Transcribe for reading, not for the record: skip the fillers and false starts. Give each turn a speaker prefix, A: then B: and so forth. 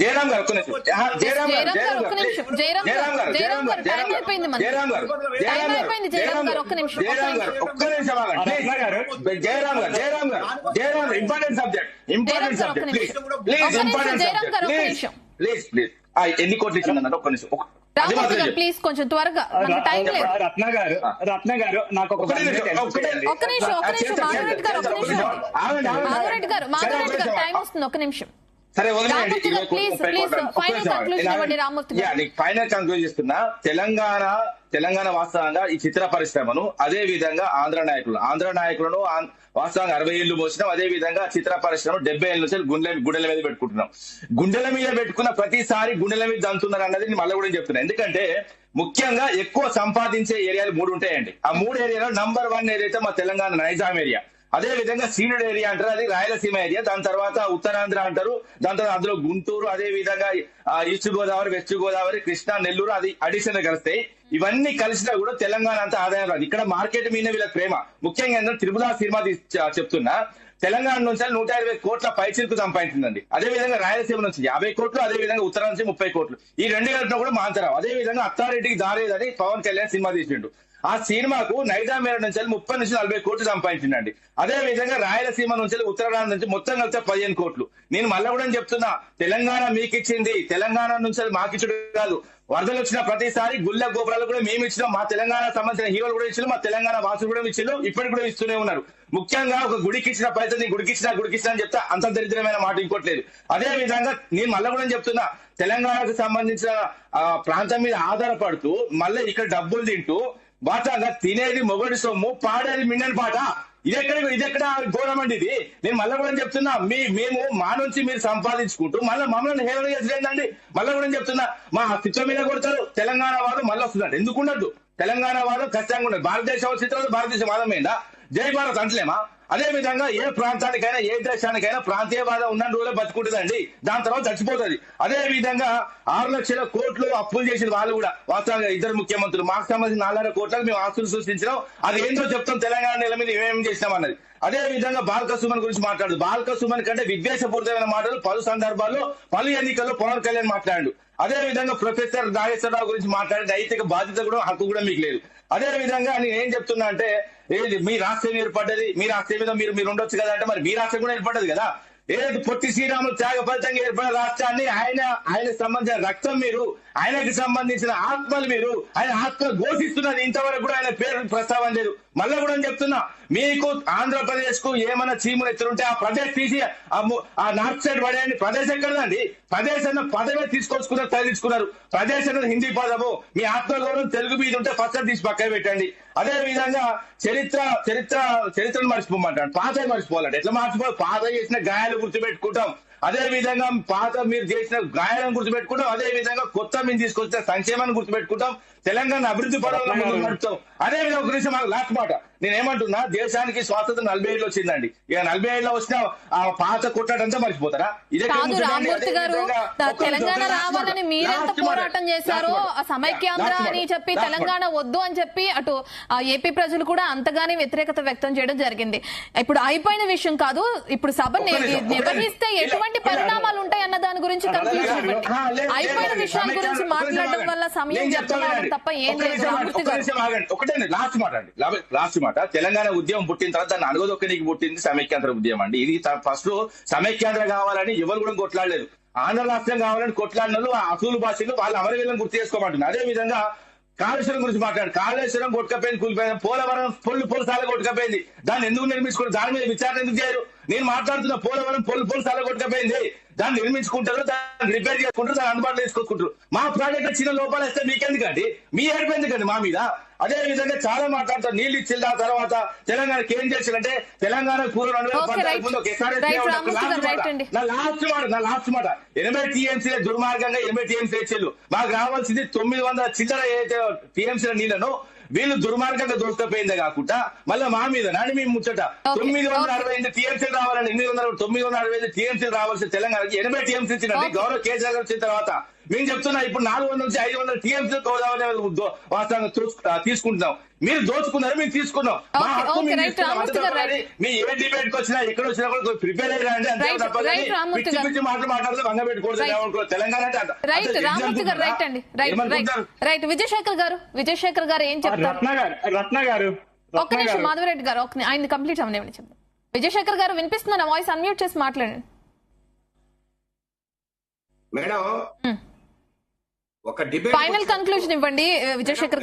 A: జయరామ్ గారు ఒక్క నిమిషం. జయరామ్ గారు ఒక్క నిమిషం ఆగండి. జయరామ్ గారు important subject please important subject please ఎన్ని కోట్లు ఇచ్చిందన్నారు ఒక్క నిమిషం.
B: ప్లీజ్ కొంచెం త్వరగా
C: రత్న గారు నాకు ఒక
B: మాధవరెడ్డి గారు టైం వస్తుంది, ఒక్క నిమిషం.
A: సరే వదిలేయండి. ఫైనల్ కంక్లూజ్ చేస్తున్నా. తెలంగాణ వాస్తవంగా ఈ చిత్ర పరిశ్రమను అదే విధంగా ఆంధ్ర నాయకులను వాస్తవంగా 60 ఏళ్లు మోసినాం. అదే విధంగా చిత్ర పరిశ్రమ 70 ఏళ్ళ నుంచి గుండెల మీద పెట్టుకుంటున్నాం. గుండెల మీద పెట్టుకున్న ప్రతిసారి గుండెల మీద దంతున్నారు అన్నది నేను మళ్ళీ కూడా చెప్తున్నా. ఎందుకంటే ముఖ్యంగా ఎక్కువ సంపాదించే ఏరియాలు 3 ఉంటాయండి. ఆ 3 ఏరియాలో నంబర్ 1 ఏదైతే మా తెలంగాణ నైజాం ఏరియా, అదే విధంగా సీడెడ్ ఏరియా అంటారు, అది రాయలసీమ ఏరియా, దాని తర్వాత ఉత్తరాంధ్ర అంటారు, దాని తర్వాత అందులో గుంటూరు, అదే విధంగా ఈస్ట్ గోదావరి, వెస్ట్ గోదావరి, కృష్ణా, నెల్లూరు, అది అడిషనల్ కలుస్తాయి. ఇవన్నీ కలిసినా కూడా తెలంగాణ అంతా ఆదాయం రాదు. ఇక్కడ మార్కెట్ మీద వీళ్ళకి ప్రేమ. ముఖ్యంగా ఏంటంటే త్రిపుల సినిమా చెప్తున్నా, తెలంగాణ నుంచి 120 కోట్ల పైచిలకు సంపాదించిందండి. అదే విధంగా రాయలసీమ నుంచి 50 కోట్లు, అదే విధంగా ఉత్తరం నుంచి 30 కోట్లు. ఈ 2 కలిపినా కూడా మాంతరావు. అదే విధంగా అత్తారెడ్డికి దారేదని పవన్ కళ్యాణ్ సినిమా తీసిండు. ఆ సినిమాకు నైజాం మేర నుంచి 30 నుంచి 40 కోట్లు సంపాదించిందండి. అదే విధంగా రాయలసీమ నుంచి ఉత్తరాంధ్ర నుంచి మొత్తం కలిపితే 15 కోట్లు. నేను మళ్ళా కూడా చెప్తున్నా, తెలంగాణ మీకు ఇచ్చింది, తెలంగాణ నుంచి మాకిచ్చుడు కాదు. వరదలు వచ్చిన ప్రతిసారి గుళ్ళ గోపురాలు కూడా మేము ఇచ్చినాం. మా తెలంగాణ సంబంధించిన హీరోలు కూడా ఇచ్చినాం, మా తెలంగాణ వాసులు కూడా ఇచ్చినాం, ఇప్పటికి కూడా ఇస్తూనే ఉన్నారు. ముఖ్యంగా ఒక గుడికి ఇచ్చిన పైసలు గుడికిచ్చినా అని చెప్తా అంత దరిద్రమైన మాట ఇంకోట్లేదు. అదే విధంగా నేను మళ్ళా కూడా చెప్తున్నా, తెలంగాణకు సంబంధించిన ప్రాంతం మీద ఆధారపడుతూ మళ్ళీ ఇక్కడ డబ్బులు తింటూ బాగా తినేది మొగడి సొమ్ము, పాడేది మిన్నని పాట. ఇదెక్కడ ఘోరం అండి ఇది. నేను మళ్ళీ కూడా చెప్తున్నా, మేము మా నుంచి మీరు సంపాదించుకుంటూ మళ్ళీ మమ్మల్ని హేళన చేసేదండి. మళ్ళీ కూడా చెప్తున్నా, మా చిత్రం మీద కొడతారు. తెలంగాణ వాదం మళ్ళీ వస్తుందండి. ఎందుకు ఉండద్దు? తెలంగాణ వాదం ఖచ్చితంగా ఉండదు. భారతదేశం చిత్రం భారతదేశం వాదమైందా? జై భారత్ అంటలేమా? అదే విధంగా ఏ ప్రాంతానికైనా ఏ దేశానికైనా ప్రాంతీయవాదం ఉన్న రోజులో బతుకుంటుందండి, దాని తర్వాత చచ్చిపోతుంది. అదే విధంగా 6 లక్షల కోట్లు అప్పులు చేసిన వాళ్ళు కూడా వాస్తవంగా 2 ముఖ్యమంత్రులు, మాకు సంబంధించిన 4.5 కోట్లకు మేము ఆస్తులు సృష్టించినాం. అది ఏంటో చెప్తాం, తెలంగాణ నెల మీద ఏమేమి చేసినాం అన్నది. అదే విధంగా బాల్క సుమన్ గురించి మాట్లాడు. బాల్క సుమన్ కంటే విద్వేషపూరితమైన మాటలు పలు సందర్భాల్లో పలు ఎన్నికల్లో పవన్ కళ్యాణ్ మాట్లాడు. అదే విధంగా ప్రొఫెసర్ నాగేశ్వరరావు గురించి మాట్లాడే నైతిక బాధ్యత కూడా హక్కు కూడా మీకు లేదు. అదే విధంగా నేను ఏం చెప్తున్నా అంటే, మీ రాష్ట్రం ఏర్పడ్డది, మీ రాష్ట్రం మీద మీరు ఉండొచ్చు కదా అంటే, మరి మీ రాష్ట్రం కూడా ఏర్పడ్డది కదా. ఏదైతే పొట్టి శ్రీరాములు త్యాగ ఫలితంగా ఏర్పడిన రాష్ట్రాన్ని ఆయన సంబంధించిన రక్తం మీరు, ఆయనకి సంబంధించిన ఆత్మలు మీరు, ఆయన ఆత్మ ఘోషిస్తున్నది. ఇంతవరకు కూడా ఆయన పేరు ప్రస్తావన లేదు. మళ్ళీ కూడా చెప్తున్నా, మీకు ఆంధ్రప్రదేశ్ కు ఏమైనా చీములు ఎత్తులుంటే ఆ ప్రదేశ్ తీసి ఆ నార్త్ సైడ్ పడేయండి. ప్రదేశ్ ఎక్కడదండి? ప్రదేశ్ అన్న పదమే తీసుకొచ్చుకున్నారు, తరలించుకున్నారు. ప్రదేశ్ అన్నది హిందీ పదము. మీ ఆత్మగౌరవం తెలుగు మీద ఉంటే ఫస్ట్ తీసి పక్కన పెట్టండి. అదే విధంగా చరిత్రను మర్చిపోమంటాడు, పాత మర్చిపోవాలంటే ఎట్లా మర్చిపోవాలి? పాత చేసిన గాయాలు గుర్తుపెట్టుకుంటాం. అదే విధంగా పాత మీరు చేసిన గాయాలను గుర్తుపెట్టుకుంటాం. అదే విధంగా కొత్త మేము తీసుకొచ్చిన సంక్షేమాన్ని గుర్తుపెట్టుకుంటాం. తెలంగాణ అభివృద్ధి పరంగా నడుపుతాం. అదే విధంగా ఒక నిమిషం లాస్ట్ మాట నేనేమంటున్నా, దేశానికి స్వాతంత్రం 40 ఏళ్ళు వచ్చిందండి. ఇక 40 ఏళ్ళలో వచ్చిన ఆ పాత కొట్టడంతా మర్చిపోతారా?
B: రామూర్తి గారు, తెలంగాణ రావాలని మీరెంత పోరాటం చేశారో, సమైక్యాంధ్ర అని చెప్పి తెలంగాణ వద్దు అని చెప్పి అటు ఏపీ ప్రజలు కూడా అంతగానే వ్యతిరేకత వ్యక్తం చేయడం జరిగింది. ఇప్పుడు అయిపోయిన విషయం కాదు, ఇప్పుడు సభ నిర్వహిస్తే ఎటువంటి పరిణామాలు ఉంటాయి అన్న దాని గురించి కన్ఫ్యూజన్ పెట్టి అయిపోయిన విషయాల గురించి మాట్లాడడం వల్ల సమయం చెప్తున్నారు తప్ప ఏం లేదు. రామూర్తి గారు
A: ఒకటే లాస్ట్ మాట అండి, లాస్ట్ మాట. తెలంగాణ ఉద్యమం పుట్టిన తర్వాత దాన్ని అణగదొక్కనికి పుట్టింది సమైక్యాంధ్ర ఉద్యమం అండి. ఇది ఫస్ట్ సమైక్యాంధ్ర కావాలని ఎవరు కూడా కొట్లాడలేదు. ఆంధ్ర రాష్ట్రం కావాలని కొట్లాడిన అసూలు భాషలు వాళ్ళు అమరవీరులను గుర్తు చేసుకోమంటున్నారు. అదే విధంగా కాళేశ్వరం గురించి మాట్లాడు. కాళేశ్వరం కొట్టుకపోయింది, కూలిపోయింది. పోలవరం పొల్లు సాల కొట్టుకపోయింది. దాన్ని ఎందుకు నిర్మించుకుంటారు? దాని మీద విచారణ ఎందుకు చేయరు? నేను మాట్లాడుతున్న పోలవరం పొల్లు సాల కొట్టుకపోయింది. దాన్ని నిర్మించుకుంటారు, దాన్ని రిపేర్ చేసుకుంటారు, దాన్ని అందుబాటులో తీసుకొచ్చుకుంటారు. మా ప్రాజెక్ట్ చిన్న లోపాలు వస్తే మీకెందుకండి? మీ ఏడుపు ఎందుకండి మా మీద? అదే విధంగా చాలా మాట్లాడతారు. నీళ్లు ఇచ్చిన తర్వాత తెలంగాణకి ఏం చేశారంటే, తెలంగాణ పూర్వం 2014 ముందు నా లాస్ట్ మాట 80 టీఎంసీల దుర్మార్గంగా 80 టీఎంసీ ఇచ్చేళ్ళు. మాకు రావాల్సింది 900 చిల్లర టీఎంసీల నీళ్లను వీళ్ళు దుర్మార్గంగా దోసుకపోయిందే కాకుండా మళ్ళీ మా మీద నాని మేము ముచ్చట 965 టీఎంసీలు రావాలని 965 టీఎంసీలు రావాల్సిన తెలంగాణకి 80 టీఎంసీ ఇచ్చినండి గౌరవ కేసీఆర్ వచ్చిన తర్వాత. మేము చెప్తున్నా ఇప్పుడు 400 నుంచి 500 టీఎంసీ గోదావరి వాస్తవంగా తీసుకుంటున్నాం. మీరు దోచుకున్నారు, మేము తీసుకున్నాం. మా
B: Okay,
A: హక్కు
B: okay,
A: మేము
B: right,
A: తీసుకున్నాం.
B: రామూర్తి గారు,
A: అంతే తప్ప మీ ఏ డిబేట్ కి వచ్చినా ఎక్కడ వచ్చినా కూడా ప్రిపేర్ అయ్యి రండి అంతే
B: Right,
A: తప్ప
B: right, రామూర్తి
A: పిచ్చి
B: గారు.
A: పిచ్చి మాటలు మాట్లాడితే వంగ పెట్టుకోవద్దు.
B: Right.
A: ఏమనుకో, తెలంగాణ అంటే
B: రైట్ రామూర్తి గారు, రైట్ అండి, రైట్ రైట్ విజయశేఖర్ గారు ఏం చెప్తారు?
C: రత్న గారు
B: ఒక్క నిమిషం మాధవరెడ్డి గారు, ఆయన కంప్లీట్ అవనివ్వండి చెప్తాను. విజయశేఖర్ గారు వినిపిస్తున్న వాయిస్ అన్మ్యూట్ చేసి మాట్లాడండి.
D: మేడం ఒక డిబేట్
B: ఫైనల్ కన్క్లూజన్ ఇవ్వండి విజయశేఖర్ గారు.